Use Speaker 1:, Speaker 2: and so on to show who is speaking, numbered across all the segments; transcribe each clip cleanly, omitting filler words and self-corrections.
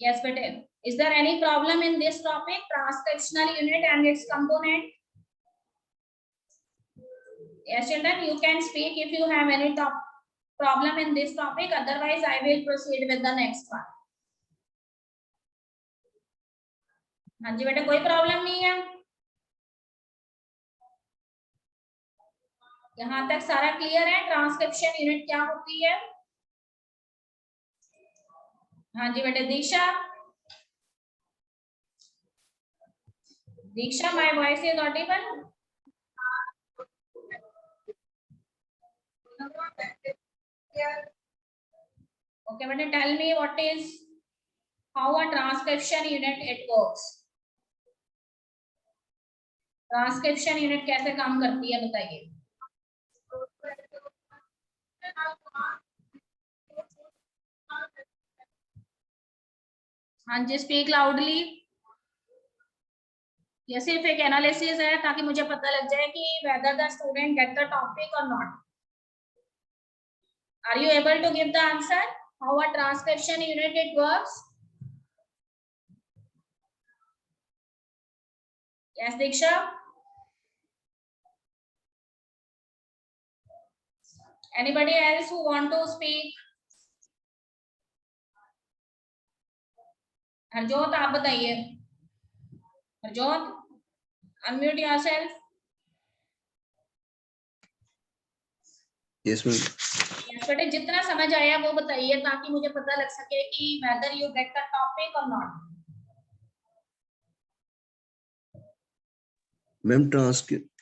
Speaker 1: Yes, बेटे. Is there any problem in this topic, transcriptional unit and its component? Yes, children, you can speak if you have any problem in this topic. Otherwise, I will proceed with the next one. हाँ जी बेटा, कोई problem नहीं है. यहाँ तक सारा clear है. Transcription unit क्या होती है? हाँ जी बेटे. दीक्षा, Diksha, my voice is audible? Okay, but tell me what is, how a transcription unit it works. Transcription unit कैसे काम करती है बताइए. हाँ जी, स्पीक लाउडली. ये सिर्फ एक एनालिसिस है ताकि मुझे पता लग जाए कि whether the student get the topic or not. Are you able to give the answer? How a transcription unit it works? Yes, Diksha. Anybody else who want to speak? Harjot, आप बताइए. Harjot, unmute yourself.
Speaker 2: Yes, ma'am.
Speaker 1: Yes, बेटे, जितना समझ आया वो बताइए ताकि मुझे पता लग सके कि whether you get the topic or not.
Speaker 2: Ma'am,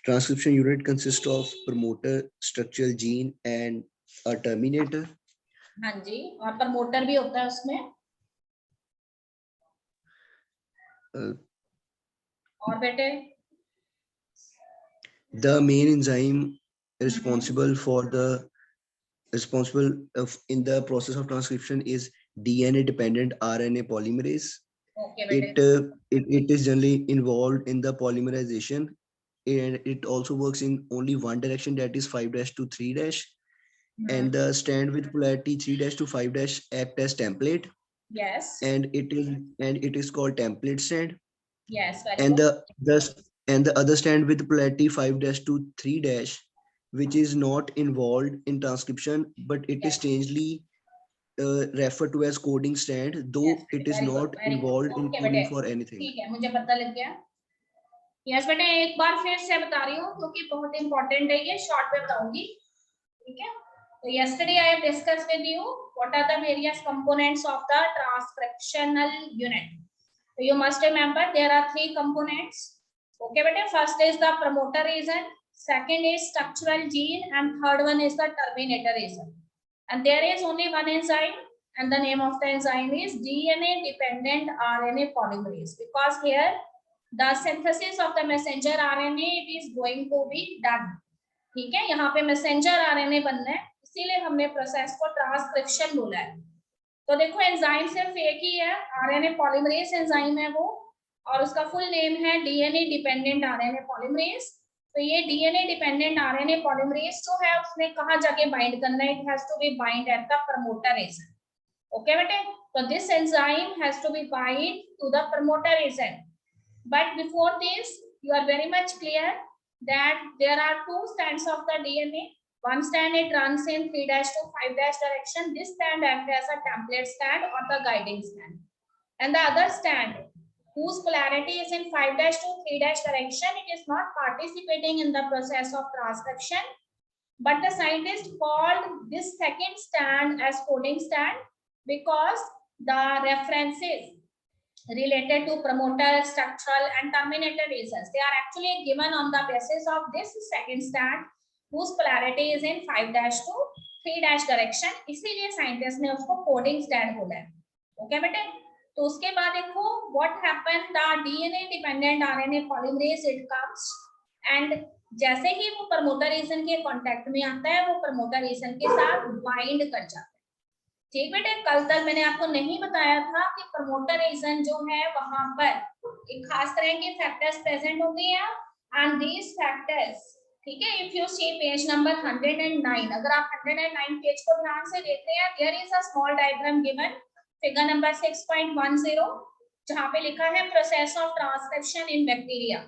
Speaker 2: transcription unit consists of promoter, structural gene, and a terminator.
Speaker 1: हाँ जी, और प्रमोटर भी होता है उसमें. और बेटे,
Speaker 2: the main enzyme responsible in the process of transcription is DNA dependent RNA polymerase.
Speaker 1: Okay, बेटे.
Speaker 2: It is generally involved in the polymerization, and it also works in only one direction, that is 5' to 3'. And the strand with polarity 3' to 5' act as template.
Speaker 1: Yes.
Speaker 2: And it is called template strand.
Speaker 1: Yes.
Speaker 2: And the other strand with polarity 5' to 3', which is not involved in transcription, but it is strangely referred to as coding strand, though it is not involved in coding for anything.
Speaker 1: ठीक है, मुझे पता लग गया. Yes बेटे, एक बार फिर से बता रही हूँ क्योंकि बहुत इंपॉर्टेंट है ये. शॉर्ट में बताऊंगी, ठीक है. तो yesterday I have discussed with you what are the various components of the transcriptional unit. So you must remember there are 3 components. Okay beta, first is the promoter region, second is structural gene, and third one is the terminator region. And there is only one enzyme, and the name of the enzyme is DNA dependent RNA polymerase, because here the synthesis of the messenger RNA it is going to be done. ठीक है, यहाँ पे messenger RNA बनना है, इसीलिए हमने process को transcription बोला है. तो देखो एंजाइम सिर्फ एक ही है, आरएनए पॉलीमरेज एंजाइम है वो, और उसका फुल नेम है डीएनए डिपेंडेंट आरएनए पॉलीमरेज. तो ये डीएनए डिपेंडेंट आरएनए पॉलीमरेज जो है उसने कहाँ जाके बाइंड करना है? It has to be bind at the promoter region. Okay बेटे, तो this enzyme has to be bind to the promoter region. But before this you are very much clear that there are 2 strands of the DNA. One strand it runs in 3' to 5' direction. This strand acts as a template strand or the guiding strand. And the other strand whose polarity is in 5' to 3' direction, it is not participating in the process of transcription. But the scientist called this second strand as coding strand because the references related to promoter, structural, and terminator regions, they are actually given on the basis of this second strand whose polarity is in 5' to 3' direction. इसीलिए scientist ने उसको coding strand बोला है. Okay बेटे, तो उसके बाद देखो what happened, the DNA dependent RNA polymerase it comes and जैसे ही वो प्रमोटर रीजन के कांटेक्ट में आता है वो प्रमोटर रीजन के साथ बाइंड कर जाता है. ठीक बेटे, कल तक मैंने आपको नहीं बताया था कि प्रमोटर रीजन जो है वहां पर एक खास तरह के फैक्टर्स प्रेजेंट होंगे एंड दीस फैक्टर्स, ठीक है. If you see page number 109, अगर आप 109 पेज को ध्यान से देखते हैं, there is a small diagram given figure number 6.10 जहाँ पे लिखा है process of transcription in bacteria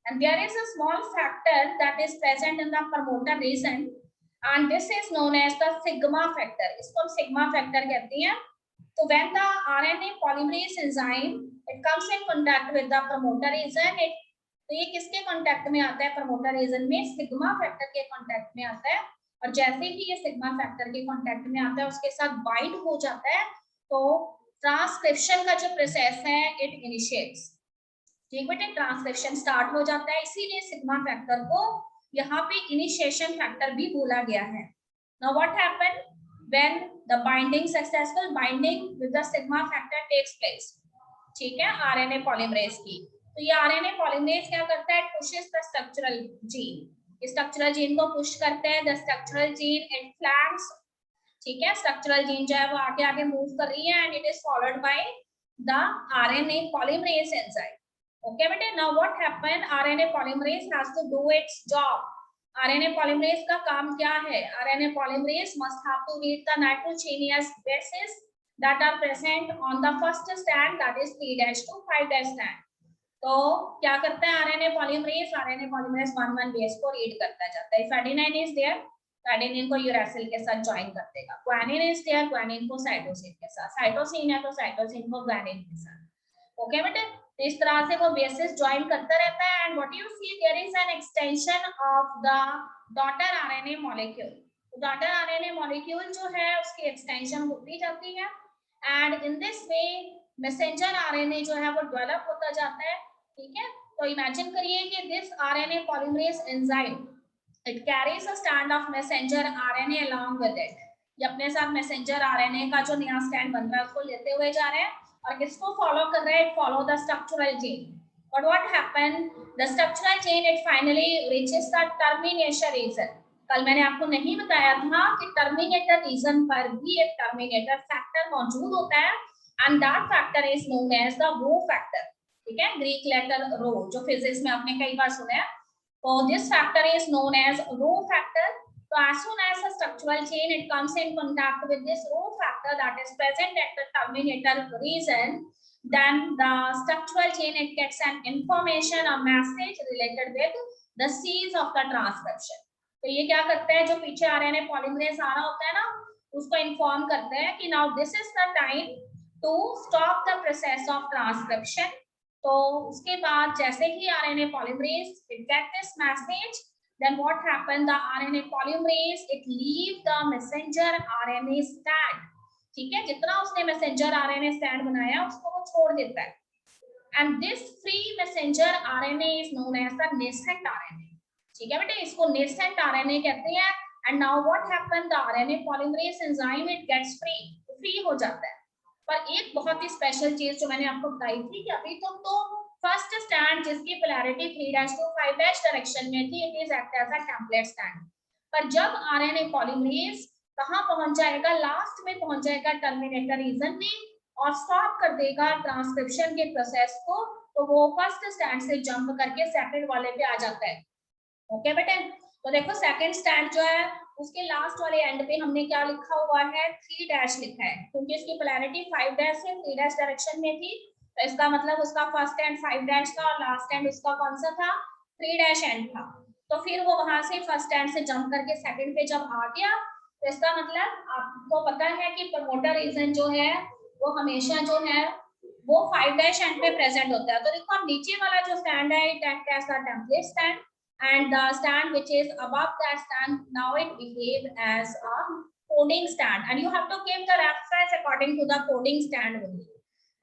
Speaker 1: and there is a small factor that is present in the promoter region and this is known as the sigma factor, इसको हम sigma factor कहते हैं। तो when the RNA polymerase enzyme it comes in contact with the promoter region, तो ये किसके contact में आता है? प्रमोटर रीजन में सिग्मा फैक्टर के कांटेक्ट में आता है। और जैसे ही ये सिग्मा फैक्टर के कांटेक्ट में आता है उसके साथ बाइंड हो जाता है तो ट्रांसक्रिप्शन का जो प्रोसेस है इट इनिशिएट्स। ठीक बेटे, ट्रांसक्रिप्शन स्टार्ट हो जाता है, इसीलिए सिग्मा फैक्टर को यहाँ पे इनिशिएशन फैक्टर भी बोला गया है। Now what happen when the binding successful binding with the sigma factor takes place. ठीक है, आरएनए पॉलीमरेज की। तो ये आरएनए पॉलीमरेज क्या करता है? Pushes the structural gene, structural gene को पुश करते हैं। The structural gene it flanks, ठीक है, स्ट्रक्चरल जीन जो है वो आगे आगे मूव कर रही है and it is followed by the RNA polymerase enzyme. Okay बेटे, now what happen, RNA polymerase has to do its job. RNA polymerase का काम क्या है? RNA polymerase must have to read the nitrogenous bases that are present on the first strand, that is 3' to 5' strand। तो क्या करता है RNA polymerase? RNA polymerase 1,1 base को read करता जाता है। इफ एडेनिन इज देयर तो एडेनिन को यूरेसिल के साथ ज्वाइन कर देगा। ग्वानिन इज देयर, ग्वानिन को साइटोसिन के साथ, साइटोसिन है तो साइटोसिन को ग्वानिन के साथ। ओके बेटे, तो इस तरह से वो बेसिस ज्वाइन करता रहता है and what you see there is an extension of the daughter RNA molecule. Daughter RNA molecule जो है उसकी एक्सटेंशन होती जाती है and in this way messenger RNA जो है वो डेवलप होता जाता है। ठीक है, तो इमेजिन करिए कि this RNA polymerase enzyme it carries a strand of messenger RNA along with it. ये अपने साथ मैसेंजर आरएनए का जो नया स्ट्रैंड बन रहा है उसको लेते हुए जा रहे हैं और किसको फॉलो कर रहे हैं? Follow the structural gene. But what happen, the structural gene it finally reaches the termination region. कल मैंने आपको नहीं बताया था कि टर्मिनेटर रीजन पर भी एक टर्मिनेटर फैक्टर मौजूद होता है and that factor is known as the rho factor. ठीक है, ग्रीक लेटर रो जो फिजिक्स में आपने कई बार सुना है। So this factor is known as rho factor. So as soon as the structural chain it comes in contact with this rho factor that is present at the terminator region, then the structural chain it gets an information or message related with the seeds of the transcription. तो ये क्या करते हैं, जो पीछे RNA polymerase आ रहा होता है ना उसको इन्फॉर्म करते हैं कि now this is the time to stop the process of transcription. तो उसके बाद जैसे ही RNA polymerase it get this message, then what happen, the RNA polymerase it leave the messenger RNA strand. ठीक है, जितना उसने मैसेंजर आरएनए स्ट्रैंड बनाया उसको वो छोड़ देता है and this free messenger RNA is known as the nascent RNA. ठीक है बेटे, इसको नेसेंट आरएनए कहते हैं and now what happen, the RNA polymerase enzyme it gets free हो जाता है। पर एक बहुत ही स्पेशल चीज जो मैंने आपको बताई थी कि अभी तक तो फर्स्ट स्टैंड जिसकी पोलैरिटी 3' to 5' डायरेक्शन में थी it is act as a template stand. पर जब आरएनए पॉलीमरेज कहां पहुंच जाएगा? लास्ट में पहुंच जाएगा टर्मिनेटर रीजन में और स्टॉप कर देगा ट्रांसक्रिप्शन के प्रोसेस को, तो वो फर्स्ट स्टैंड से जंप करके सेकंड वाले पे आ जाता है। ओके बेटे, तो देखो सेकंड स्टैंड जो है उसके लास्ट वाले एंड पे हमने क्या लिखा हुआ है? 3' लिखा है, क्योंकि इसकी पोलैरिटी 5' से 3' डायरेक्शन में थी, तो इसका मतलब उसका फर्स्ट एंड 5' था और लास्ट एंड उसका कौन सा था? 3' एंड था। तो फिर वो वहां से फर्स्ट एंड से जंप करके सेकंड पे जब आ गया तो इसका मतलब आपको पता है कि प्रमोटर रीजन जो है वो हमेशा जो है वो 5' एंड पे प्रेजेंट होता है। तो देखो अब नीचे वाला जो स्टैंड है it act as the template stand and the stand which is above that stand now it behave as a coding stand and you have to give the reference according to the coding stand only.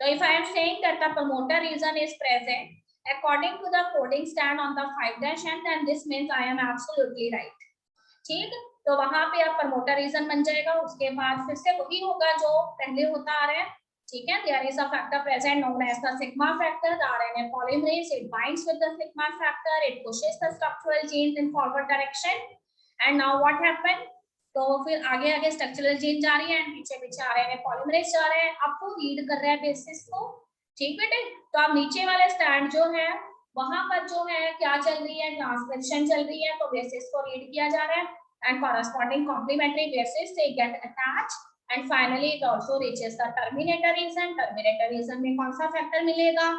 Speaker 1: So if I am saying that the promoter region is present according to the coding stand on the 5' end then this means I am absolutely right. ठीक, तो वहां पे अब promoter reason बन जाएगा। उसके बाद फिर से वही होगा जो पहले होता आ रहा है। ठीक है, there is a factor present known as the sigma factor. The RNA polymerase it binds with the sigma factor, it pushes the structural genes in forward direction and now what happened, तो फिर आगे आगे structural gene जा रही है and पीछे पीछे RNA polymerase जा रहे हैं। अब वो रीड कर रहा है बेसिस को। ठीक बेटे, तो अब नीचे वाले स्टैंड जो है वहां पर जो है क्या चल रही है? ट्रांसक्रिप्शन चल रही है, तो बेसिस को रीड किया जा रहा है एंड कॉरेस्पॉन्डिंग कॉम्प्लीमेंट्री बेसिस से get attach and finally it also reaches the terminator region. Terminator region में कौन सा फैक्टर मिलेगा?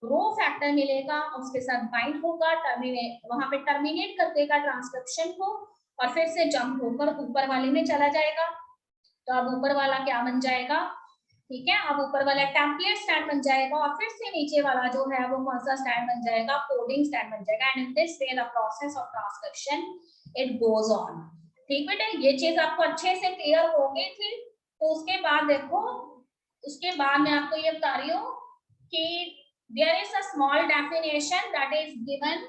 Speaker 1: रो फैक्टर मिलेगा, उसके साथ बाइंड होगा, टर्मिनेट वहां पे टर्मिनेट कर देगा ट्रांसक्रिप्शन को और फिर से जंप होकर ऊपर वाले में चला जाएगा। तो अब ऊपर वाला क्या बन जाएगा? ठीक है, अब ऊपर वाला टेम्पलेट स्टैंड बन जाएगा और फिर से नीचे वाला जो है वो कौन सा स्टैंड बन जाएगा? कोडिंग स्टैंड बन जाएगा। And in this way the process of transcription it goes on. ठीक बेटा, ये चीज आपको अच्छे से क्लियर हो गई थी। तो उसके बाद देखो, उसके बाद मैं आपको ये बता रही हूँ कि there is a small definition that is given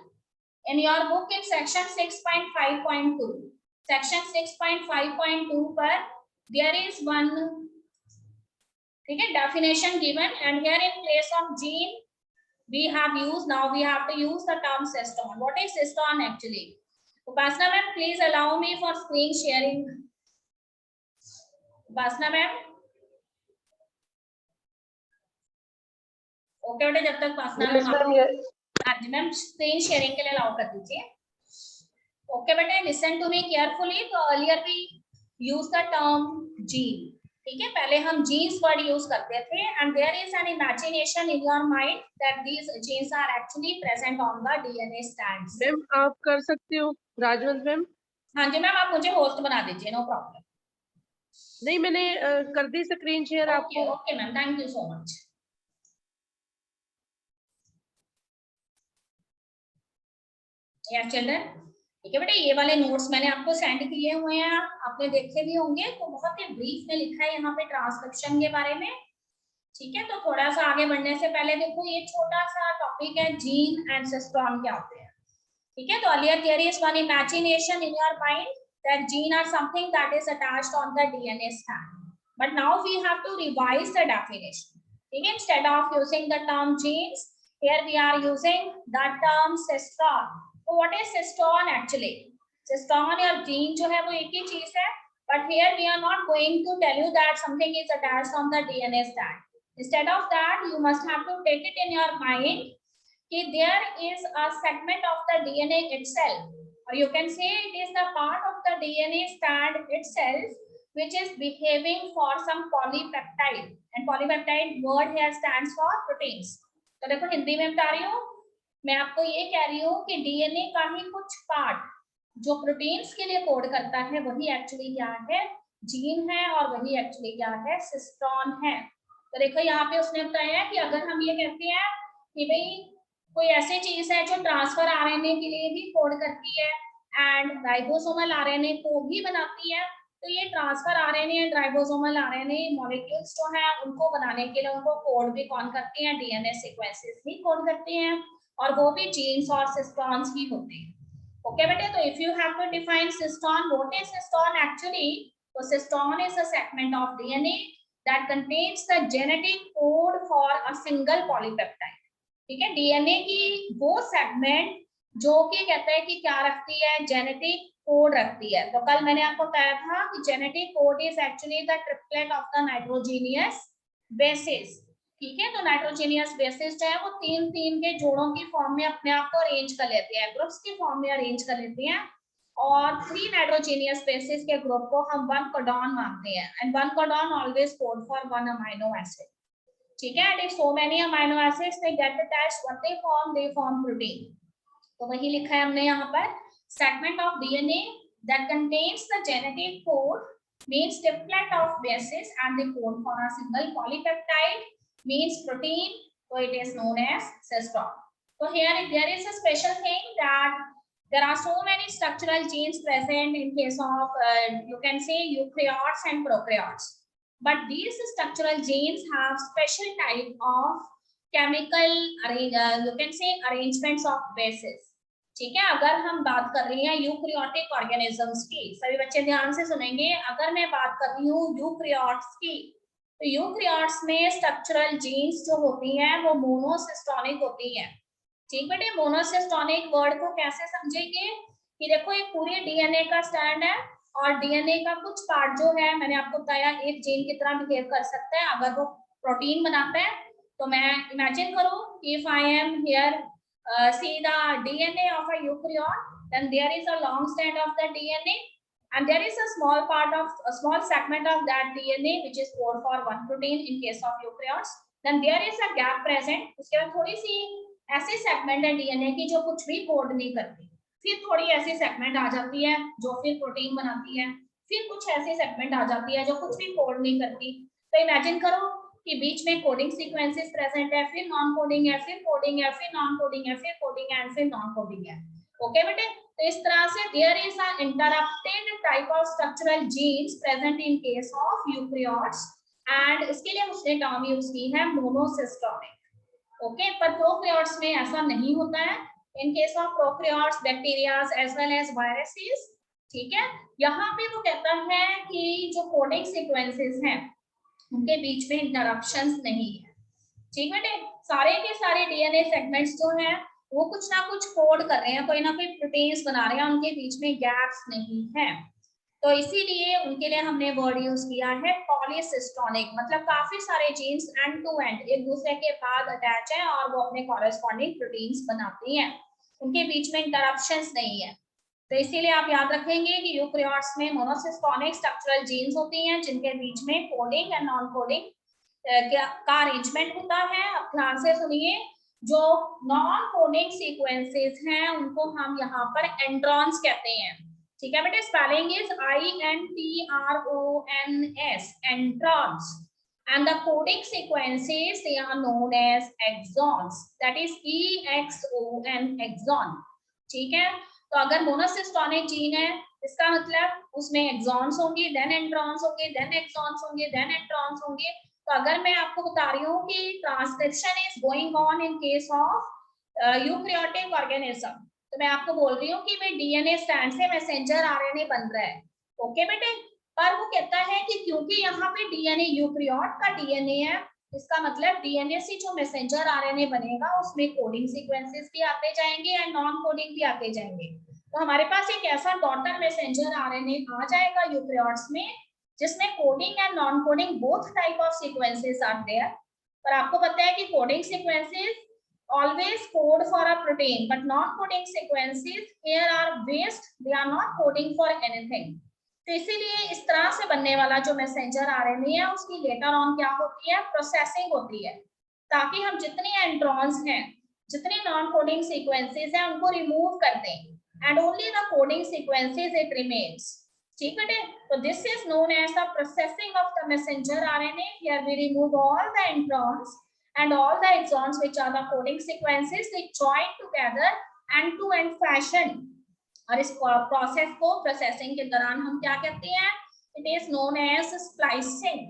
Speaker 1: in your book in section 6.5.2. section 6.5.2 पर there is one, ठीक है, definition given and here in place of gene we have used, now we have to use the term cystone. What is cystone actually? Upasana ma'am, please allow me for screen sharing. Upasana ma'am, okay बेटा, जब तक Upasana ma'am ji ma'am screen sharing के लिए allow कर दीजिए। Okay बेटा, listen to me carefully. तो earlier we use the term gene, ठीक है, पहले हम जीन्स वर्ड यूज करते थे and there is an imagination in your mind that these genes are actually present on the DNA strands.
Speaker 3: Ma'am आप कर सकते हो राजवंत मैम?
Speaker 1: हाँ जी मैम, आप मुझे होस्ट बना दीजिए, नो प्रॉब्लम।
Speaker 3: नहीं, मैंने कर दी स्क्रीन शेयर आपको।
Speaker 1: Okay ma'am, thank you so much. Yes children, ठीक है बेटा, ये वाले नोट्स मैंने आपको सेंड किए हुए हैं, आपने देखे भी होंगे। तो बहुत ही ब्रीफ में लिखा है यहाँ पे ट्रांसक्रिप्शन के बारे में, ठीक है। तो थोड़ा सा आगे बढ़ने से पहले देखो, ये छोटा सा टॉपिक है जीन एंड सिस्टोन क्या होते हैं, ठीक है। तो earlier there is one imagination in your mind that gene are something that is attached on the DNA strand, but now we have to revise the definition, ठीक है। Instead of using the term genes, here we are using the term cystone. So what is cystone actually? Cystone या gene जो है वो एक ही चीज है, but here we are not going to tell you that something is attached on the DNA strand. Instead of that, you must have to take it in your mind कि there is a segment of the DNA itself, or you can say it is the part of the DNA strand itself which is behaving for some polypeptide, and polypeptide word here stands for proteins. तो देखो हिंदी में बता रही हूँ मैं आपको, ये कह रही हूँ कि डीएनए का ही कुछ पार्ट जो प्रोटीन्स के लिए कोड करता है वही एक्चुअली क्या है? जीन है, और वही एक्चुअली क्या है? सिस्टोन है। तो देखो यहाँ पे उसने बताया कि अगर हम ये कहते हैं कि भाई कोई ऐसी चीज है जो ट्रांसफर आरएनए के लिए भी कोड करती है एंड राइबोसोमल आरएनए को भी बनाती है, तो ये transfer RNA and ribosomal RNA molecules जो है उनको बनाने के लिए उनको कोड भी कौन करते हैं? डीएनए सीक्वेंसेस भी कोड करते हैं, और वो भी जीन्स और सिस्टोन्स ही होते हैं। ओके बेटे, तो if you have to define cistron, what is cistron actually? तो cistron is a segment of DNA that contains the genetic code for a single polypeptide, ठीक है। डीएनए की वो सेगमेंट जो कि कहता है कि क्या रखती है? जेनेटिक कोड रखती है। तो कल मैंने आपको बताया था कि genetic code is actually the triplet of the nitrogenous basis, ठीक है। तो नाइट्रोजीनियस बेसिस जो है वो तीन तीन के जोड़ों की फॉर्म में अपने आप को अरेंज कर लेते हैं, ग्रुप्स की फॉर्म में अरेंज कर लेते हैं, और 3 नाइट्रोजीनियस बेसिस के ग्रुप को हम 1 कोडॉन मानते हैं, and 1 codon always code for 1 amino acid, ठीक है। And if so many amino acids they get attached, what they form protein. तो वही लिखा है हमने यहाँ पर, segment of DNA that contains the genetic code means triplet of bases, and the code for a single polypeptide means protein, so it is known as cystone. So here there is a special thing that there are so many structural genes present in case of you can say eukaryotes and prokaryotes, but these structural genes have special type of chemical you can say arrangements of bases, ठीक है। अगर हम बात कर रहे हैं eukaryotic organisms की, सभी बच्चे ध्यान से सुनेंगे, अगर मैं बात कर रही हूँ यूकैरियोट्स की, तो यूकैरियोट्स में स्ट्रक्चरल जीन्स जो होती हैं वो मोनोसिस्टोनिक होती हैं, ठीक बेटे। मोनोसिस्टोनिक वर्ड को कैसे समझेंगे कि देखो ये पूरी डीएनए का स्टैंड है, और डीएनए का कुछ पार्ट जो है मैंने आपको बताया एक जीन की तरह बिहेव कर सकता है अगर वो प्रोटीन बनाता है। तो मैं इमेजिन करूँ कि if I am here see the DNA of a eukaryote, then there is a long strand of the DNA, and there is a small segment of that DNA which is code for one protein in case of eukaryotes. Then there is a gap present. उसके बाद थोड़ी सी ऐसी segment है DNA की जो कुछ भी code नहीं करती, फिर थोड़ी ऐसी सेगमेंट आ जाती है जो फिर प्रोटीन बनाती है, फिर कुछ ऐसी सेगमेंट आ जाती है जो कुछ भी कोड नहीं करती। तो इमेजिन करो कि बीच में कोडिंग सीक्वेंसेस प्रेजेंट है, फिर नॉन कोडिंग है, फिर कोडिंग है, फिर नॉन कोडिंग है, फिर कोडिंग है, एंड फिर नॉन कोडिंग है। ओके बेटे, तो इस तरह से there is a interrupted type of structural genes present in case of eukaryotes, and इसके लिए उसने टर्म यूज की है मोनोसिस्टोनिक। ओके, पर प्रोकैरियोट्स में ऐसा नहीं होता है। In case of prokaryotes, bacterias as well as viruses, ठीक है, यहाँ पे वो कहता है कि जो कोडिंग सीक्वेंसेस हैं उनके बीच में इंटरप्शंस नहीं है। ठीक बेटे, सारे के सारे डीएनए सेगमेंट्स जो हैं वो कुछ ना कुछ कोड कर रहे हैं, कोई ना कोई प्रोटीन्स बना रहे हैं, उनके बीच में गैप्स नहीं है। तो इसीलिए उनके लिए हमने वर्ड यूज किया है पॉलीसिस्टोनिक, मतलब काफी सारे जीन्स एंड टू एंड एक दूसरे के बाद अटैच है और वो अपने कॉरेस्पॉन्डिंग प्रोटीन्स बनाती हैं, उनके बीच में इंटरप्शंस नहीं है। तो इसीलिए आप याद रखेंगे कि यूकैरियोट्स में मोनोसिस्टोनिक स्ट्रक्चरल जीन्स होती हैं जिनके बीच में कोडिंग एंड नॉन कोडिंग का अरेंजमेंट होता है। अब ध्यान से सुनिए, जो नॉन कोडिंग सीक्वेंसेस हैं उनको हम यहाँ पर एंट्रॉन्स कहते हैं। ठीक है बेटे, spelling is INTRONS, एंट्रॉन्स, and the coding sequences they are known as exons, that is EXON, exon। ठीक है, तो अगर मोनोसिस्टोनिक जीन है इसका मतलब उसमें एक्सॉन्स होंगे, देन एंट्रॉन्स होंगे, देन एक्सॉन्स होंगे, देन एंट्रॉन्स होंगे। तो अगर मैं आपको बता रही हूँ कि transcription is going on in case of eukaryotic organism, तो मैं आपको बोल रही हूँ कि भाई डीएनए स्ट्रैंड से मैसेंजर आरएनए बन रहा है। ओके बेटे, पर वो कहता है कि क्योंकि यहाँ पे डीएनए यूकैरियोट का डीएनए है, इसका मतलब डीएनए से जो मैसेंजर आरएनए बनेगा उसमें कोडिंग सीक्वेंसेस भी आते जाएंगे एंड नॉन कोडिंग भी आते जाएंगे। तो हमारे पास एक ऐसा डॉटर मैसेंजर आरएनए आ जाएगा यूकैरियोट्स में जिसमें coding and non coding both type of sequences are there. पर आपको पता है कि coding sequences always code for a protein, but non-coding sequences here are waste, they are not coding for anything। तो इसीलिए इस तरह से बनने वाला जो मैसेंजर आरएनए है उसकी लेटर ऑन क्या होती है, प्रोसेसिंग होती है, ताकि हम जितने एंट्रॉन्स हैं, जितने नॉन कोडिंग सीक्वेंसेस हैं उनको रिमूव कर दें, and only the coding sequences it remains. ठीक है, तो this is known as the processing of the messenger RNA. Here we remove all the introns and all the exons which are the coding sequences, they join together end-to-end fashion। और इस process को processing के दौरान हम क्या कहते हैं, it is known as splicing.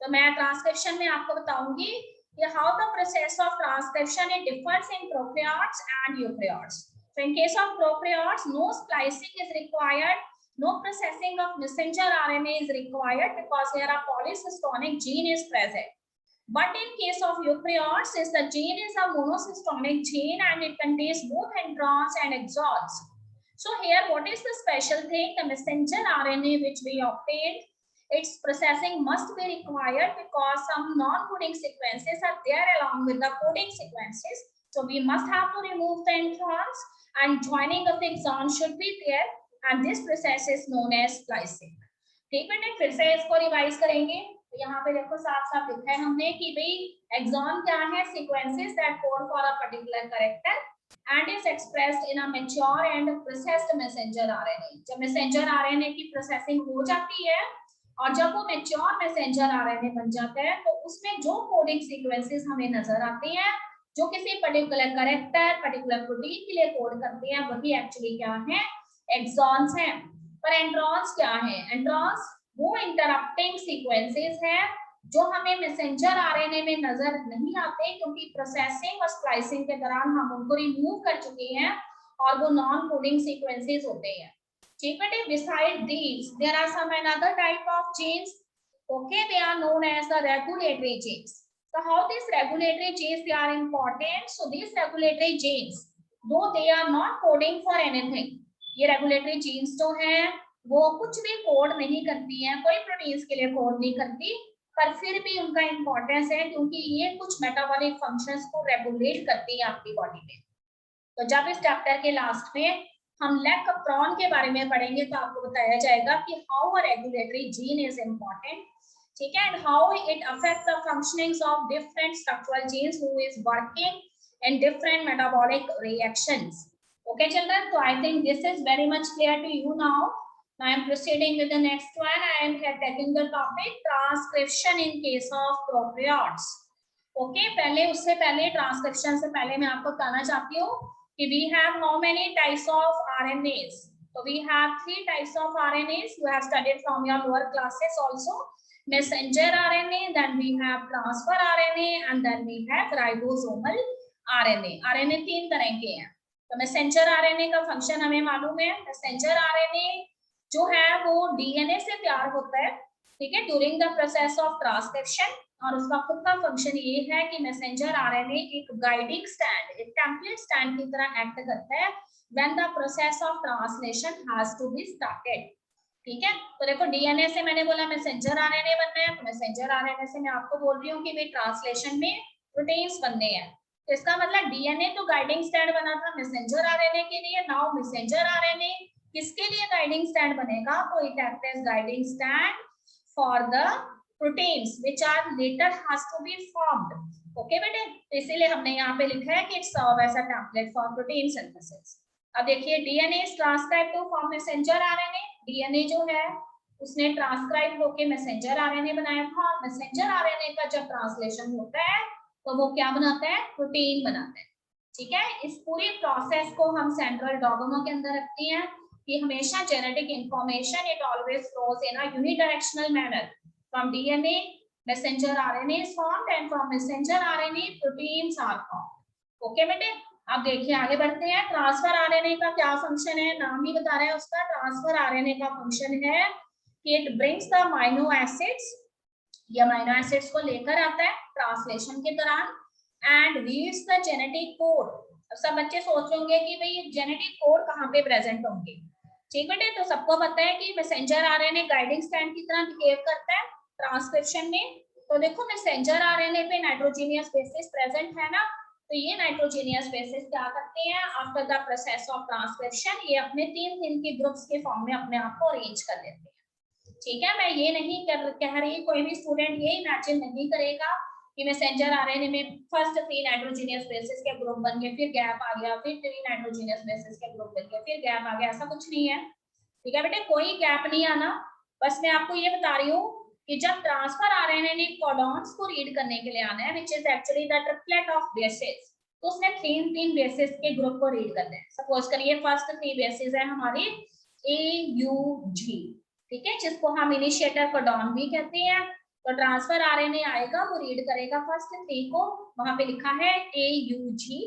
Speaker 1: तो मैं ट्रांसक्रिप्शन में आपको बताऊंगी कि how the process of transcription it differs in prokaryotes and eukaryotes. So in case of prokaryotes, no splicing is required, no processing of messenger RNA is required because here a polysystonic gene is present. But in case of eukaryotes, since the gene is a monosystonic gene and it contains both introns and exons, so here what is the special thing? The messenger RNA which we obtained, its processing must be required because some non-coding sequences are there along with the coding sequences. So we must have to remove the introns and joining of the exons should be there, and this process is known as splicing। ठीक है, फिर से इसको revise करेंगे। तो यहाँ पे देखो साफ साफ लिखा है हमने कि भाई एक्सॉन क्या है, sequences that code for a particular character and is expressed in a mature and processed messenger RNA. जब मैसेंजर आरएनए की प्रोसेसिंग हो जाती है और जब वो मैच्योर मैसेंजर आरएनए बन जाता है तो उसमें जो कोडिंग सीक्वेंसेस हमें नजर आती हैं जो किसी पर्टिकुलर कैरेक्टर, पर्टिकुलर प्रोटीन के लिए कोड करते हैं, वही एक्चुअली क्या है, एक्सॉन्स हैं। पर एंट्रॉन्स क्या है, एंट्रॉन्स वो इंटरप्टिंग सीक्वेंसेस हैं जो हमें मैसेंजर आरएनए में नजर नहीं आते क्योंकि प्रोसेसिंग और स्प्लाइसिंग के दौरान हम उनको रिमूव कर चुके हैं और वो नॉन कोडिंग सीक्वेंसेस होते हैं। ठीक है, beside these there are some another type of genes, okay, they are known as the regulatory genes. So how these regulatory genes they are important? So these regulatory genes, though they are not coding for anything, ये regulatory genes जो हैं वो कुछ भी code नहीं करती हैं, कोई प्रोटीन्स के लिए कोड नहीं करती, पर फिर भी उनका इंपॉर्टेंस है क्योंकि ये कुछ मेटाबॉलिक फंक्शंस को रेगुलेट करती है आपकी बॉडी में। तो जब इस चैप्टर के लास्ट में हम लैक्टोप्रोन के बारे में पढ़ेंगे तो आपको बताया जाएगा कि how a regulatory gene is important, ठीक है, and how it affect the functionings of different structural genes who is working in different metabolic reactions. Okay children, so I think this is very much clear to you now. Now I am proceeding with the next one. I am here taking the topic transcription in case of prokaryotes. Okay, पहले उससे पहले transcription से पहले मैं आपको बताना चाहती हूँ कि we have how many types of RNAs. So we have 3 types of RNAs. You have studied from your lower classes also. Messenger RNA, then we have transfer RNA, and then we have ribosomal RNA. RNA 3 तरह के हैं. तो messenger RNA का function हमें मालूम है. Messenger RNA जो है वो डीएनए से तैयार होता है, ठीक है, during the process of transcription, और उसका खुद का फंक्शन ये है कि मैसेंजर आरएनए एक गाइडिंग स्टैंड, एक टेम्पलेट स्टैंड की तरह एक्ट करता है when the process of translation has to be started. ठीक है, तो देखो डीएनए से मैंने बोला मैसेंजर आरएनए बनना है, तो मैसेंजर आरएनए से मैं आपको बोल रही हूँ कि भाई ट्रांसलेशन में प्रोटीन्स बनने हैं. तो इसका मतलब डीएनए तो गाइडिंग स्टैंड बना था मैसेंजर आरएनए के लिए. नाउ मैसेंजर आरएनए किसके लिए गाइडिंग स्टैंड बनेगा? तो it act as guiding stand for the proteins which are later has to be formed. Okay बेटे, तो इसीलिए हमने यहाँ पे लिखा है कि it serve as a template for protein synthesis. अब देखिए DNA is transcribe to form messenger RNA. DNA जो है उसने ट्रांसक्राइब होके मैसेंजर आरएनए बनाया था, और मैसेंजर आरएनए का जब ट्रांसलेशन होता है तो वो क्या बनाता है? प्रोटीन बनाता है. ठीक है, इस पूरी प्रोसेस को हम सेंट्रल डॉगमा के अंदर रखते हैं कि हमेशा genetic information it always flows in a unidirectional manner from DNA messenger RNA is formed and from messenger RNA proteins are formed. Okay बेटे, अब देखिए आगे बढ़ते हैं. ट्रांसफर आरएनए का क्या फंक्शन है? नाम ही बता रहा है उसका. ट्रांसफर आरएनए का फंक्शन है कि it brings the amino acids, ये अमीनो एसिड्स को लेकर आता है ट्रांसलेशन के दौरान, and reads the genetic code. अब सब बच्चे सोच रहे होंगे कि भाई ये जेनेटिक कोड कहाँ पे प्रेजेंट होंगे. ठीक बेटे, तो सबको पता है कि मैसेंजर आरएनए गाइडिंग स्टैंड की तरह बिहेव करता है ट्रांसक्रिप्शन में. तो देखो मैसेंजर आरएनए पे नाइट्रोजीनियस बेसिस प्रेजेंट है ना, तो ये नाइट्रोजीनियस बेसिस क्या करते हैं? After the process of transcription ये अपने 3 के ग्रुप्स के फॉर्म में अपने आप को अरेंज कर लेते हैं. ठीक है, मैं ये नहीं कह रही, कोई भी स्टूडेंट ये इमेजिन नहीं करेगा कि मैसेंजर आरएनए में फर्स्ट 3 नाइट्रोजीनियस बेसिस के ग्रुप बन गए, फिर गैप आ गया, फिर 3 नाइट्रोजीनियस बेसिस के ग्रुप बन गए, फिर गैप आ गया. ऐसा कुछ नहीं है. ठीक है बेटे, कोई गैप नहीं आना. बस मैं आपको ये बता रही हूँ कि जब ट्रांसफर आरएनए ने कोडॉन्स को रीड करने के लिए आना है, which is actually the triplet of basis, तो उसने 3 बेसिस के ग्रुप को रीड करना है. सपोज करिए फर्स्ट 3 बेसिस है हमारी AUG, ठीक है, जिसको हम इनिशिएटर कोडॉन भी कहते हैं. तो ट्रांसफर आरएनए आएगा, वो रीड करेगा फर्स्ट 3 को, वहां पे लिखा है AUG.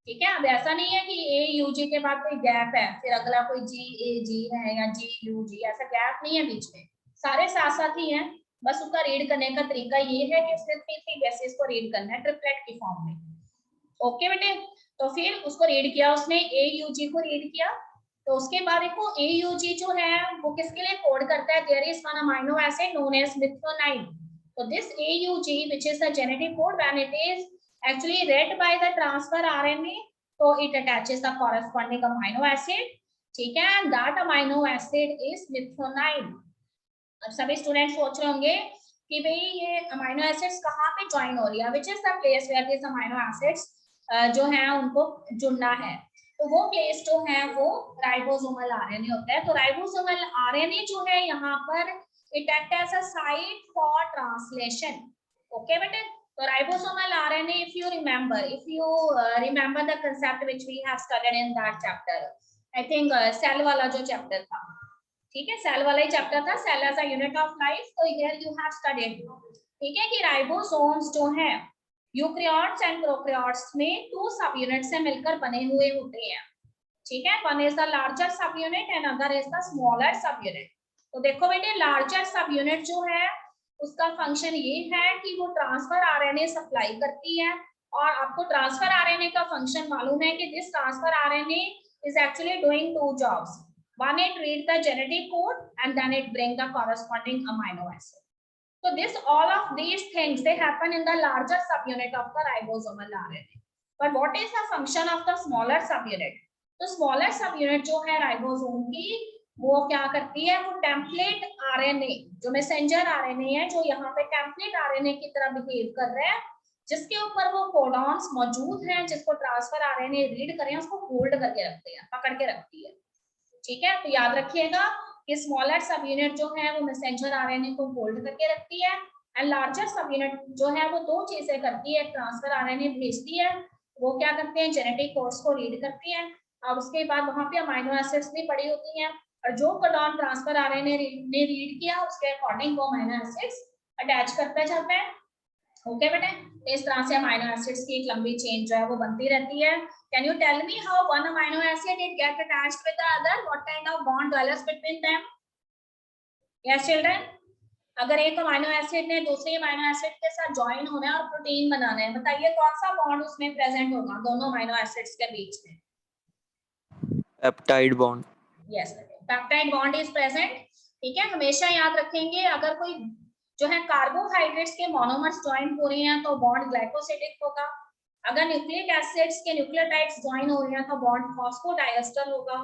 Speaker 1: ठीक है, अब ऐसा नहीं है कि AUG के बाद कोई गैप है फिर अगला कोई GAG है या GUG, ऐसा गैप नहीं है बीच में, सारे साथ साथ ही हैं. बस उसका रीड करने का तरीका ये है कि उसने 3 बेसिस को रीड करना है ट्रिपलेट की फॉर्म में. ओके बेटे, तो फिर उसको रीड किया उसने, AUG को रीड किया. तो उसके बाद देखो AUG जो है वो किसके लिए कोड करता है? There is one amino acid known as methionine. तो this AUG which is the genetic code when it is actually read by the transfer RNA, so it attaches the corresponding amino acid. ठीक है, and that amino acid is methionine. अब सभी student सोच रहे होंगे कि भाई ये अमीनो एसिड्स कहाँ पे ज्वाइन हो रही है, which is the place where this amino acids जो है उनको जुड़ना है. तो वो प्लेस जो है वो राइबोसोमल आरएनए होता है. तो राइबोसोमल आरएनए जो है यहाँ पर it act as a site for translation. Okay बेटे, तो ribosomal RNA if you remember the concept which we have studied in that chapter, I think cell वाला जो चैप्टर था, ठीक है, सेल वाला ही चैप्टर था, cell as a unit of life. तो हियर यू हैव स्टडीड, ठीक है, कि राइबोसोम्स जो है यूकैरियोट्स एंड प्रोकैरियोट्स में 2 सब यूनिट से मिलकर बने हुए होते हैं. ठीक है, वन इज द लार्जर सब unit and other is the smaller सब यूनिट. तो देखो बेटे लार्जर सब यूनिट जो है उसका फंक्शन ये है कि वो ट्रांसफर आरएनए सप्लाई करती है. और आपको ट्रांसफर आरएनए का फंक्शन मालूम है कि this transfer RNA is actually doing 2 jobs. One, it read the genetic code and then it bring the corresponding amino acid. So this, all of these things, they happen in the larger subunit of the ribosomal RNA. But what is the function of the smaller subunit? तो smaller सब unit जो है ribosome की, वो क्या करती है, वो टेम्पलेट आरएनए, जो मैसेंजर आरएनए है, जो यहाँ पे टेम्पलेट आरएनए की तरह बिहेव कर रहा है, जिसके ऊपर वो कोडॉन्स मौजूद हैं, जिसको ट्रांसफर आरएनए रीड करें, उसको होल्ड करके रखते हैं, पकड़ के रखती है। ठीक है, तो याद रखिएगा कि स्मॉलर सब यूनिट जो है वो मैसेंजर आरएनए को होल्ड करके रखती है, एंड लार्जर सब यूनिट जो है वो दो चीजें करती है, ट्रांसफर आरएनए भेजती है, वो क्या करते हैं, जेनेटिक कोड्स को रीड करती है, और उसके बाद वहां पे अमीनो एसिड्स भी पड़ी होती हैं, और जो कोडॉन ट्रांसफर आरएनए ने रीड किया उसके अकॉर्डिंग वो अमीनो एसिड्स अटैच करता जाता है। ओके बेटे, इस तरह से अमीनो एसिड्स की एक लंबी चेन जो है वो बनती रहती है। Can you tell me how one amino acid it get attached with the other, what kind of bond develops between them? Yes children, अगर एक अमीनो एसिड ने दूसरे अमीनो एसिड के साथ ज्वाइन होना है और प्रोटीन बनाना है, बताइए कौन सा बॉन्ड उसमें प्रेजेंट होगा दोनों अमीनो एसिड्स के बीच में?
Speaker 2: Peptide bond.
Speaker 1: Yes, peptide bond is present. ठीक है, हमेशा याद रखेंगे अगर कोई जो है कार्बोहाइड्रेट्स के मोनोमर्स ज्वाइन हो रहे हैं तो बॉन्ड ग्लाइकोसिडिक होगा, अगर न्यूक्लिक एसिड्स के न्यूक्लियोटाइड्स ज्वाइन हो रहे हैं तो बॉन्ड फॉस्फोडाइएस्टर होगा,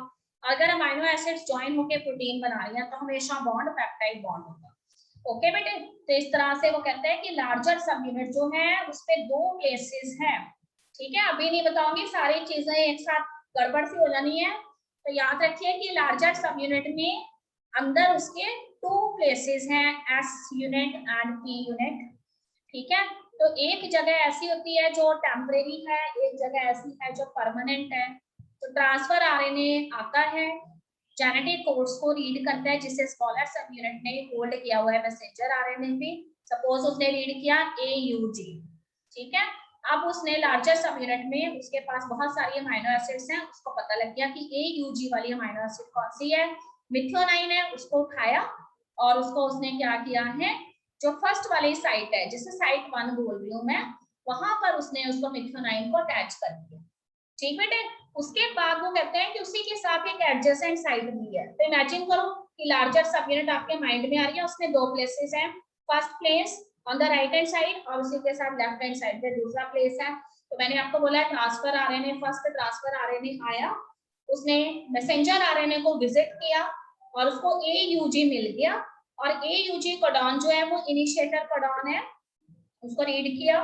Speaker 1: अगर अमीनो एसिड्स ज्वाइन होकर प्रोटीन बना रही हैं तो हमेशा बॉन्ड पेप्टाइड बॉन्ड होगा। ओके बेटे, तो इस तरह से वो कहते हैं कि लार्जर सब यूनिट जो है उस पे दो प्लेसेस हैं। ठीक है, अभी नहीं बताऊंगी, सारी चीजें एक साथ गड़बड़ सी हो जानी है, तो याद रखिए कि लार्जर सब यूनिट में अंदर उसके टू प्लेसेस हैं, S unit and P unit. ठीक है, तो एक जगह ऐसी होती है जो टेम्परेरी है, एक जगह ऐसी है जो परमानेंट है। तो ट्रांसफर आरएनए आता है, जेनेटिक कोड्स को रीड करता है, जिसे स्मॉलर सब यूनिट ने होल्ड किया हुआ है मैसेंजर आरएनए पे। सपोज उसने रीड किया AUG, ठीक है, अब उसने लार्जर सब यूनिट में उसके पास बहुत सारी अमीनो एसिड्स हैं, उसको पता लग गया कि AUG वाली अमीनो एसिड कौन सी है, मिथ्योनाइन है, उसको उठाया और उसको उसने क्या किया है, जो फर्स्ट वाली साइट है जिसे साइट 1 बोल रही हूँ मैं, वहां पर उसने उसको मिथ्योनाइन को अटैच कर दिया। ठीक बेटे, उसके बाद वो कहते हैं कि उसी के साथ एक एडजेसेंट साइट भी है। तो इमेजिन करो कि लार्जर सब यूनिट आपके माइंड में आ रही है, उसमें दो प्लेसेस हैं, first place on the right hand side और उसी के साथ लेफ्ट हैंड साइड पे दूसरा प्लेस है। तो मैंने आपको बोला है transfer RNA, first transfer RNA आया, उसने मैसेंजर आरएनए को विजिट किया और उसको AUG मिल गया, और AUG कोडॉन जो है वो इनिशिएटर कोडॉन है, उसको रीड किया।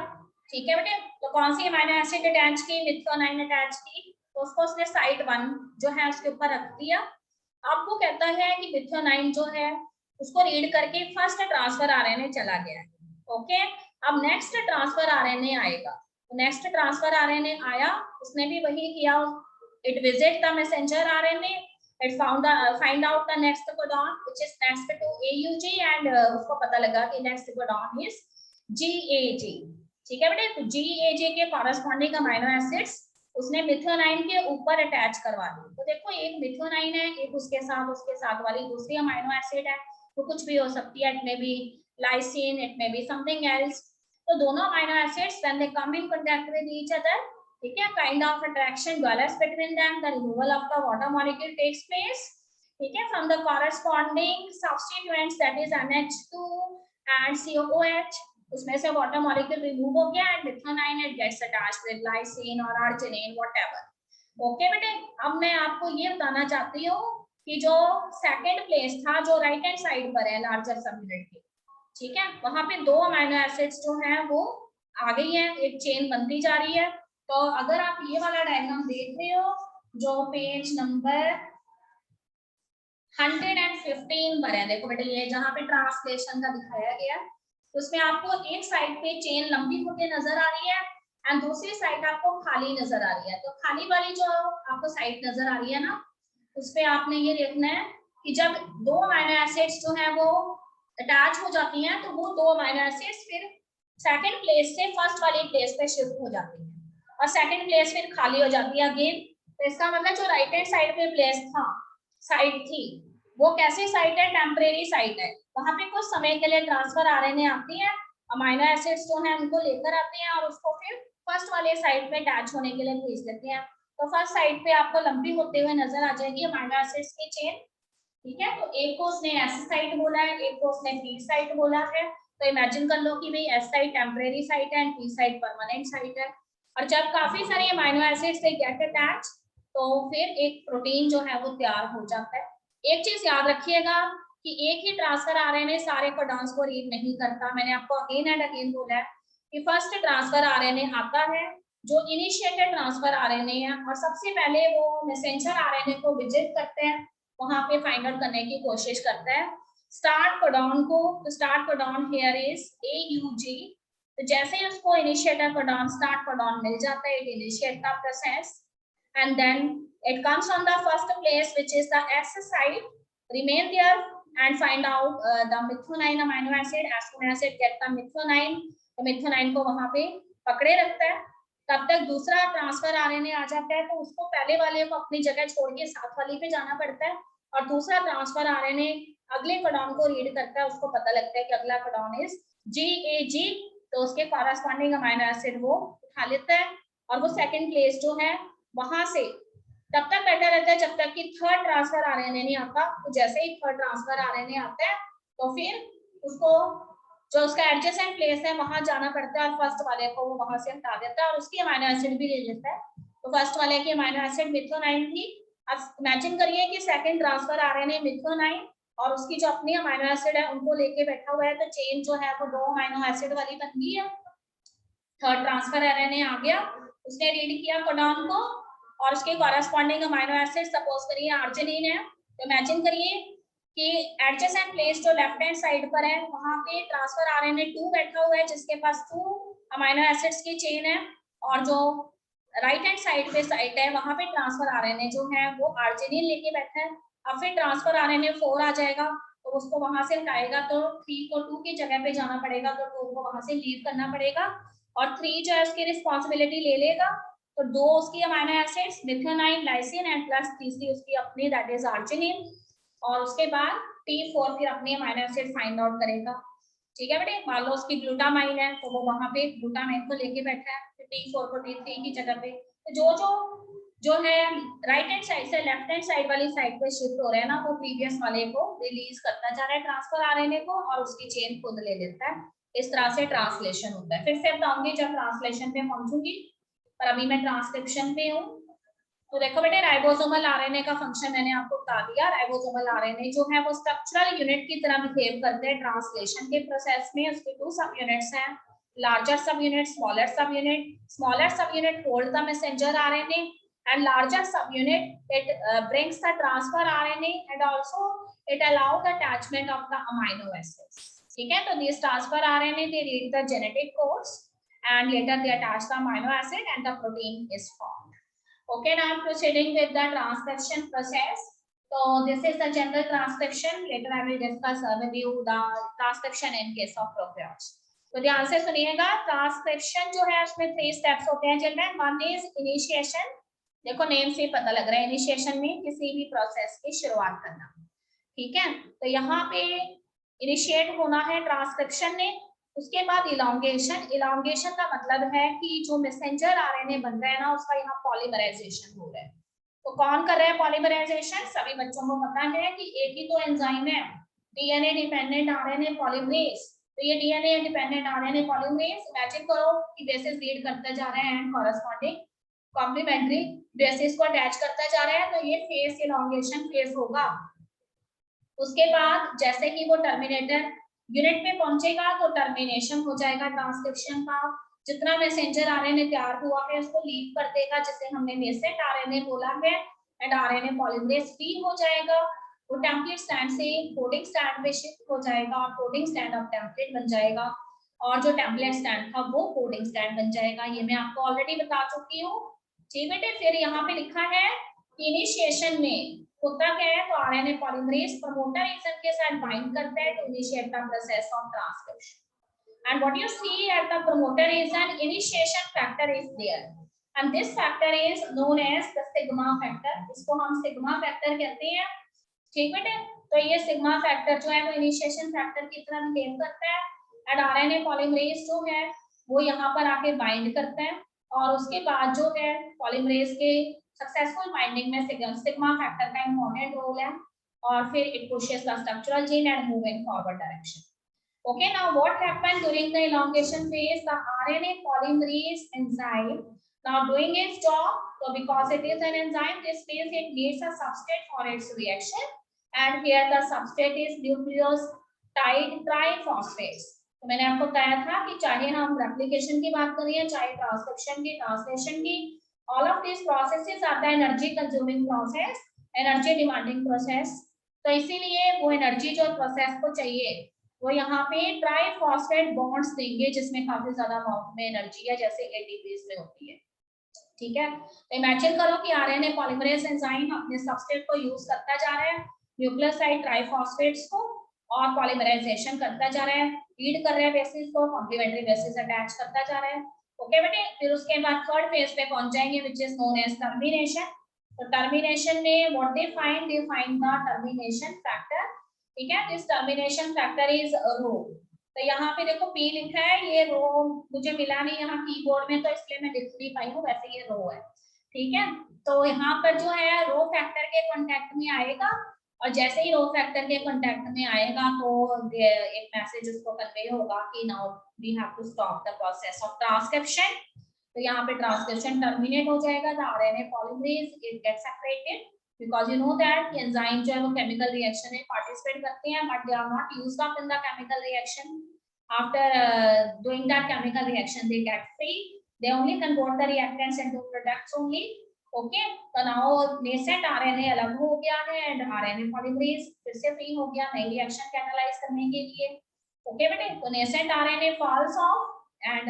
Speaker 1: ठीक है बेटे, तो कौन सी अमीनो एसिड अटैच की, मिथ्योनाइन अटैच की, तो उसको उसने साइट 1 जो है उसके ऊपर रख दिया। अब वो कहता है कि मिथ्योनाइन जो है उसको रीड करके फर्स्ट ट्रांसफर आरएनए चला गया है। ओके, अब नेक्स्ट ट्रांसफर आरएनए आएगा, तो नेक्स्ट ट्रांसफर आरएनए आया, उसने भी वही किया, it visit the messenger RNA, it find out the next codon which is next to AUG and उसको पता लगा कि next codon is GAG। ठीक है बेटे, तो GAG के कॉरेस्पॉन्डिंग अमीनो एसिड्स उसने मिथ्योनाइन के ऊपर अटैच करवा दी। तो देखो एक मिथ्योनाइन है, एक उसके साथ वाली दूसरी अमीनो एसिड है, तो कुछ भी हो सकती है, it may be lysine, it may be something else. तो दोनों amino acids when they come in contact with each other, ठीक है, kind of attraction develops between them, the removal of the water molecule takes place, ठीक है, from the corresponding substituents that is NH2 and COOH, उसमें से water molecule remove हो गया and methionine it gets attached with lysine और arginine whatever. Okay बेटे, अब मैं आपको ये बताना चाहती हूँ कि जो सेकंड प्लेस था जो राइट हैंड साइड पर है लार्जर सब यूनिट के, ठीक है, वहां पे दो अमीनो एसिड्स जो हैं वो आ गई है, एक चेन बनती जा रही है। तो अगर आप ये वाला डायग्राम देख रहे हो जो पेज नंबर 115 पर है, देखो बेटे ये जहाँ पे ट्रांसलेशन का दिखाया गया, तो उसमें आपको एक साइड पे चेन लंबी होते नजर आ रही है एंड दूसरी साइड आपको खाली नजर आ रही है। तो खाली वाली जो आपको साइड नजर आ रही है ना, उस पे आपने ये देखना है कि जब दो अमीनो एसिड्स जो है वो अटैच हो जाती हैं तो वो दो अमीनो एसिड्स फिर सेकंड प्लेस से फर्स्ट वाली प्लेस पे शिफ्ट हो जाती है और सेकंड प्लेस फिर खाली हो जाती है अगेन। तो इसका मतलब जो राइट हैंड साइड पे प्लेस था, साइड थी, वो कैसी साइट है, टेम्परेरी साइट है, वहां पे कुछ समय के लिए ट्रांसफर आरएनए आती है, अमीनो एसिड्स जो है उनको लेकर आते हैं और उसको फिर फर्स्ट वाले साइड पे अटैच होने के लिए भेज देते हैं। तो फर्स्ट साइड पे आपको लंबी होते हुए नजर आ जाएगी अमीनो एसिड्स की चेन। ठीक है, तो एक को उसने एस साइट बोला है, एक को उसने पी साइट बोला है। तो इमेजिन कर लो कि भाई एस साइट टेम्परेरी साइट है and P site permanent site है, और जब काफी सारे अमीनो एसिड्स से गेट अटैच तो फिर एक प्रोटीन जो है वो तैयार हो जाता है। एक चीज याद रखिएगा कि एक ही ट्रांसफर आरएनए सारे कोडॉन्स को रीड नहीं करता। मैंने आपको अगेन एंड अगेन बोला है कि फर्स्ट ट्रांसफर आरएनए आता है जो इनिशिएटेड ट्रांसफर आरएनए है, और सबसे पहले वो मैसेंजर आरएनए को विजिट करते हैं, वहां पे फाइंड आउट करने की कोशिश करता है स्टार्ट कोडॉन को। तो start codon here is AUG। तो जैसे ही उसको इनिशिएटर कोडॉन स्टार्ट कोडॉन मिल जाता है, it initiate the process and then it comes on the first place which is the S site, remain there and find out the methionine amino acid. As soon as it get the methionine, तो methionine को वहां पे पकड़े रखता है। तब तक दूसरा ट्रांसफर आरएनए आ जाता है, तो उसको पहले वाले को अपनी जगह छोड़ के साथ वाली पे जाना पड़ता है, और दूसरा ट्रांसफर आरएनए अगले कोडॉन को रीड करता है, उसको पता लगता है कि अगला कोडॉन इज GAG, तो उसके कॉरेस्पॉन्डिंग अमाइनो एसिड वो उठा लेता है, और वो सेकंड प्लेस जो है वहां से तब तक बैठा रहता है जब तक कि थर्ड ट्रांसफर आरएनए नहीं आता। तो जैसे ही थर्ड ट्रांसफर आरएनए आता है तो फिर उसको जो उसका एडजेसेंट प्लेस है वहां जाना पड़ता है, और फर्स्ट वाले को वो वहां से हटा देता है और उसकी अमाइनो एसिड भी ले लेता है। तो फर्स्ट वाले की अमाइनो एसिड मिथ्योनाइन थी। अब इमेजिन करिए कि सेकंड ट्रांसफर आरएनए मिथ्योनाइन और उसकी जो अपनी अमाइनो एसिड है उनको लेके बैठा हुआ है, तो चेन जो है वो 2 अमाइनो एसिड वाली बन गई है। थर्ड ट्रांसफर आरएनए आ गया, उसने रीड किया कोडॉन को, और उसके कॉरेस्पॉन्डिंग अमाइनो एसिड सपोज करिए आर्जिनिन है, तो इमेजिन करिए कि एडजेसेंट प्लेस जो लेफ्ट हैंड साइड पर है वहां पे ट्रांसफर आरएनए 2 बैठा हुआ है जिसके पास 2 अमाइनो एसिड्स की चेन है, और जो राइट हैंड साइड पे साइट है वहां पे ट्रांसफर आरएनए जो है वो आर्जिनिन लेके बैठा है। अब फिर ट्रांसफर आरएनए 4 आ जाएगा, तो उसको वहां से हटाएगा, तो 3 को 2 की जगह पे जाना पड़ेगा, तो 2 को वहां से लीव करना पड़ेगा, और 3 जो है उसकी रिस्पॉन्सिबिलिटी ले लेगा। तो 2 उसकी amino acids methionine, lysine and plus तीसरी उसकी अपनी दैट इज आर्जिनिन, और उसके बाद T4 फिर अपनी अमाइनो एसिड फाइंड आउट करेगा। ठीक है बेटे, मान लो उसकी ग्लूटामाइन है तो वो वहां पे ग्लूटामाइन को लेके बैठा है, फिर T4 को T3 की जगह पे। तो जो है राइट हैंड साइड से लेफ्ट हैंड साइड वाली साइड पे शिफ्ट हो रहे हैं ना, वो प्रीवियस वाले को रिलीज करता जा रहा है ट्रांसफर आरएनए को, और उसकी चेन खुद ले लेता है। इस तरह से ट्रांसलेशन होता है। फिर से बताऊंगी जब ट्रांसलेशन पे पहुंचूंगी, पर अभी मैं ट्रांसक्रिप्शन पे हूँ। तो देखो बेटे, राइबोसोमल आरएनए का फंक्शन मैंने आपको बता दिया। राइबोसोमल आरएनए जो है वो स्ट्रक्चरल यूनिट की तरह बिहेव करते हैं ट्रांसलेशन के प्रोसेस में। उसके 2 सब यूनिट्स हैं, लार्जर सब यूनिट, स्मॉलर सब यूनिट। स्मॉलर सब unit hold the messenger RNA and larger subunit it brings the transfer RNA and also it allow the attachment of the amino acids. ठीक है, तो these transfer RNA they read the genetic codes and later they attach the amino acid and the protein is formed. Okay, now proceeding with the transcription process. So this is the general transcription. Later I will discuss with you the transcription in case of prokaryotes. तो ध्यान से सुनिएगा, transcription जो है उसमें 3 steps होते हैं जिनमें वन इज इनिशिएशन। देखो नेम से पता लग रहा है, इनिशिएशन में किसी भी प्रोसेस की शुरुआत करना। ठीक है, तो यहाँ पे इनिशिएट होना है ट्रांसक्रिप्शन ने। उसके बाद इलॉन्गेशन। इलॉन्गेशन का मतलब है कि जो मैसेंजर आरएनए बन रहा है ना उसका यहाँ पॉलीमराइजेशन हो रहा है। तो कौन कर रहा है पॉलीमराइजेशन? सभी बच्चों को पता है कि एक ही तो एंजाइम है, डीएनए डिपेंडेंट आरएनए पॉलीमरेज। तो ये DNA dependent RNA polymerase imagine करो कि बेसिस रीड करते जा रहे हैं, कॉरेस्पॉन्डिंग कॉम्प्लीमेंट्री बेसिस को अटैच करता जा रहा है, तो ये फेज इलॉन्गेशन फेज होगा। उसके बाद जैसे ही वो टर्मिनेटर यूनिट पे पहुंचेगा तो टर्मिनेशन हो जाएगा ट्रांसक्रिप्शन का। जितना मैसेंजर आरएनए तैयार हुआ है उसको लीव कर देगा, जिसे हमने मेसेंट आरएनए बोला है, एंड आरएनए पॉलीमरेज फ्री हो जाएगा। वो टेम्पलेट स्टैंड से कोडिंग स्टैंड पे शिफ्ट हो जाएगा, और कोडिंग स्टैंड अब टेम्पलेट बन जाएगा, और जो टेम्पलेट स्टैंड था वो कोडिंग स्टैंड बन जाएगा। ये मैं आपको ऑलरेडी बता चुकी हूँ। ठीक बेटे, फिर यहाँ पे लिखा है इनिशिएशन में होता क्या है, तो आरएनए पॉलीमरेज प्रमोटर रीजन के साथ बाइंड करता है to initiate the process of transcription. And what you see at the promoter region, initiation factor is there and this factor is known as the sigma factor. इसको हम sigma factor कहते हैं। ठीक बेटे, तो ये सिग्मा फैक्टर जो है वो इनिशिएशन फैक्टर की तरह बिहेव करता है, एंड आरएनए पॉलीमरेज जो है वो यहाँ पर आके बाइंड करता है, और उसके बाद जो है पॉलीमरेज के सक्सेसफुल बाइंडिंग में सिग्मा फैक्टर का इम्पोर्टेंट रोल है, और फिर it pushes the structural gene and move in forward direction. Okay, now what happened during the elongation phase? The RNA polymerase enzyme now doing its job, So because it is an enzyme, this means it needs a substrate for its reaction. And here the substrate is nucleotide triphosphates. तो मैंने आपको बताया था कि चाहे हम replication की बात करें, चाहे ट्रांसक्रिप्शन की, ट्रांसलेशन की, all of these processes are the energy consuming process, energy demanding process. तो इसीलिए वो एनर्जी जो प्रोसेस को चाहिए वो यहाँ पे ट्राइफॉस्फेट बॉन्ड्स देंगे, जिसमें काफी ज्यादा अमाउंट में एनर्जी है, जैसे एटीपीज में होती है। ठीक है, तो इमेजिन करो कि आरएनए पॉलीमरेज एंजाइम अपने सबस्ट्रेट को यूज करता जा रहा है, न्यूक्लियोसाइड ट्राइफॉस्फेट्स को, और पॉलीमराइजेशन करता जा रहा है, लीड कर रहा है बेसिस को, कॉम्प्लीमेंट्री बेसिस अटैच करता जा रहा है। ओके बेटे, फिर उसके बाद थर्ड फेज पे पहुंच जाएंगे, which is known as termination. तो टर्मिनेशन में what they find the termination factor. ठीक है, this termination factor is rho. तो यहाँ पे देखो P लिखा है, ये रो मुझे मिला नहीं यहाँ कीबोर्ड में, तो इसलिए मैं लिख नहीं पाई हूँ, वैसे ये रो है। ठीक है, तो यहाँ पर जो है रो फैक्टर के कांटेक्ट में आएगा, और जैसे ही रो फैक्टर के कांटेक्ट में आएगा तो एक मैसेज उसको कन्वे होगा कि now we have to stop the process of transcription. तो यहाँ पे ट्रांसक्रिप्शन टर्मिनेट हो जाएगा, the RNA polymerase it gets separated, because you know that enzyme जो है वो केमिकल रिएक्शन में पार्टिसिपेट करते हैं, but they are not used up in the chemical reaction. After doing that chemical reaction they get free, they only convert the reactants into products only. Okay, तो now nascent RNA अलग हो गया है and RNA polymerase फिर से free हो गया नई रिएक्शन कैटलाइज करने के लिए। ओके बेटे, तो nascent RNA falls off and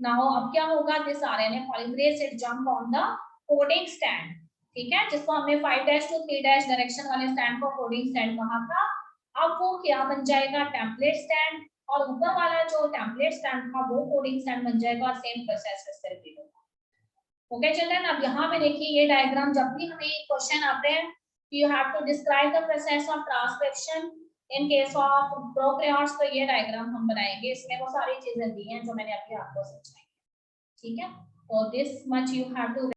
Speaker 1: now अब क्या होगा, this RNA polymerase it jump on the coding stand। ठीक है, जिसको हमने 5' to 3' डायरेक्शन वाले स्टैंड को कोडिंग स्टैंड कहा था, अब वो क्या बन जाएगा, टेम्पलेट स्टैंड, और ऊपर वाला जो टेम्पलेट स्टैंड था वो कोडिंग स्टैंड बन जाएगा, और सेम प्रोसेस फिर से रिपीट होगा। ओके चिल्ड्रन, अब यहाँ पे देखिए ये डायग्राम, जब भी हमें क्वेश्चन आते हैं you have to describe the process of transcription in case of prokaryotes, तो ये डायग्राम हम बनाएंगे, इसमें वो सारी चीजें दी हैं जो मैंने अभी आपको समझाई। ठीक है, तो this much you have to